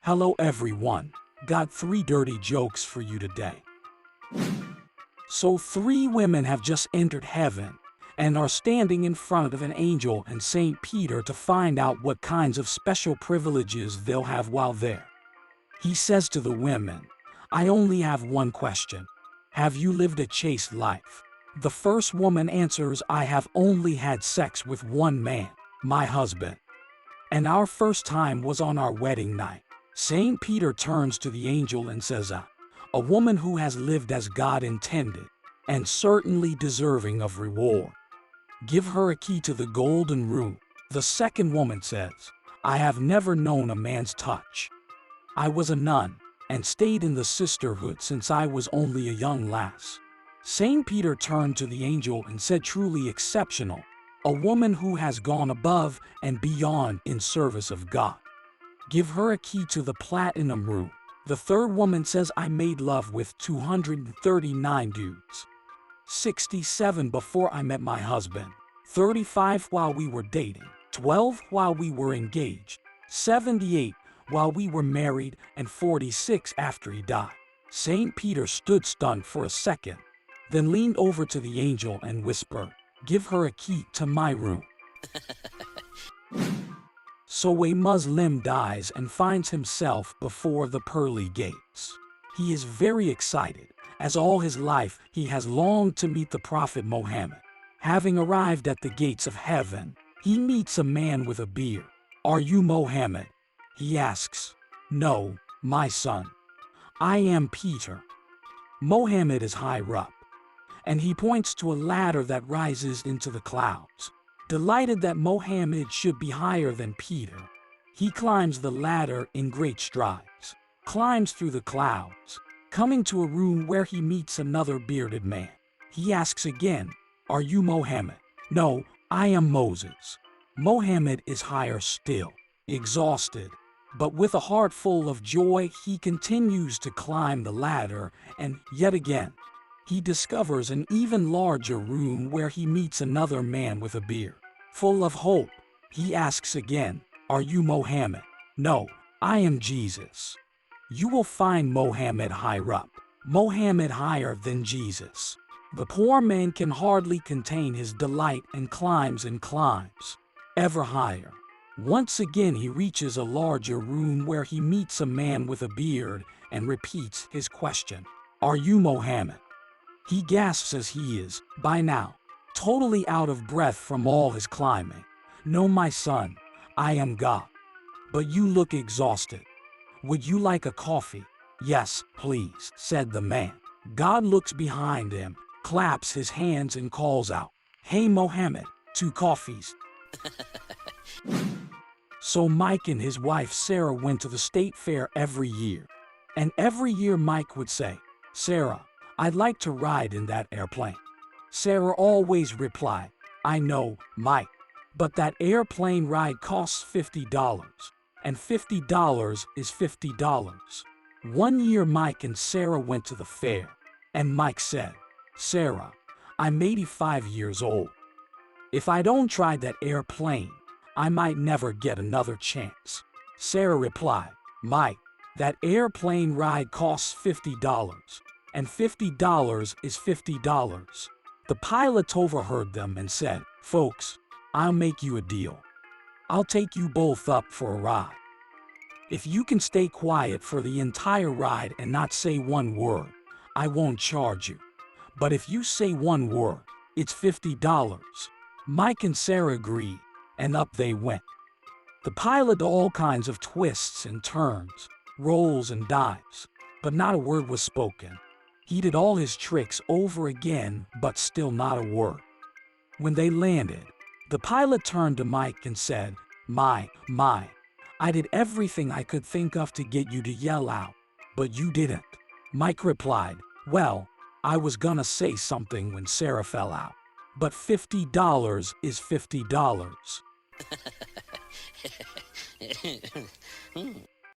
Hello everyone. Got 3 dirty jokes for you today. So 3 women have just entered heaven and are standing in front of an angel and St. Peter to find out what kinds of special privileges they'll have while there. He says to the women, "I only have one question. Have you lived a chaste life?" The first woman answers, "I have only had sex with one man, my husband. And our first time was on our wedding night." St. Peter turns to the angel and says, "A woman who has lived as God intended, and certainly deserving of reward. Give her a key to the golden room." The second woman says, "I have never known a man's touch. I was a nun, and stayed in the sisterhood since I was only a young lass." St. Peter turned to the angel and said, "Truly exceptional, a woman who has gone above and beyond in service of God. Give her a key to the platinum room." The third woman says, "I made love with 239 dudes. 67 before I met my husband, 35 while we were dating, 12 while we were engaged, 78 while we were married, and 46 after he died." St. Peter stood stunned for a second, then leaned over to the angel and whispered, "Give her a key to my room." So a Muslim dies and finds himself before the pearly gates. He is very excited, as all his life he has longed to meet the Prophet Muhammad. Having arrived at the gates of heaven, he meets a man with a beard. "Are you Muhammad?" he asks. "No, my son. I am Peter." Muhammad is higher up, and he points to a ladder that rises into the clouds. Delighted that Muhammad should be higher than Peter, he climbs the ladder in great strides, climbs through the clouds, coming to a room where he meets another bearded man. He asks again, "Are you Muhammad?" "No, I am Moses." Muhammad is higher still, exhausted, but with a heart full of joy he continues to climb the ladder, and yet again, he discovers an even larger room where he meets another man with a beard. Full of hope, he asks again, "Are you Muhammad?" "No, I am Jesus." You will find Muhammad higher up, Muhammad higher than Jesus. The poor man can hardly contain his delight and climbs, ever higher. Once again he reaches a larger room where he meets a man with a beard and repeats his question, "Are you Muhammad?" He gasps as he is, by now, totally out of breath from all his climbing. "No, my son, I am God. But you look exhausted. Would you like a coffee?" "Yes, please," said the man. God looks behind him, claps his hands and calls out, "Hey Muhammad, 2 coffees." So Mike and his wife Sarah went to the state fair every year. And every year Mike would say, "Sarah, I'd like to ride in that airplane." Sarah always replied, "I know, Mike, but that airplane ride costs $50, and $50 is $50. One year Mike and Sarah went to the fair, and Mike said, "Sarah, I'm 85 years old. If I don't try that airplane, I might never get another chance." Sarah replied, "Mike, that airplane ride costs $50. And $50 is $50. The pilot overheard them and said, "Folks, I'll make you a deal. I'll take you both up for a ride. If you can stay quiet for the entire ride and not say one word, I won't charge you. But if you say one word, it's $50. Mike and Sarah agreed, and up they went. The pilot did all kinds of twists and turns, rolls and dives, but not a word was spoken. He did all his tricks over again, but still not a word. When they landed, the pilot turned to Mike and said, My, I did everything I could think of to get you to yell out, but you didn't." Mike replied, "Well, I was gonna say something when Sarah fell out, but $50 is $50.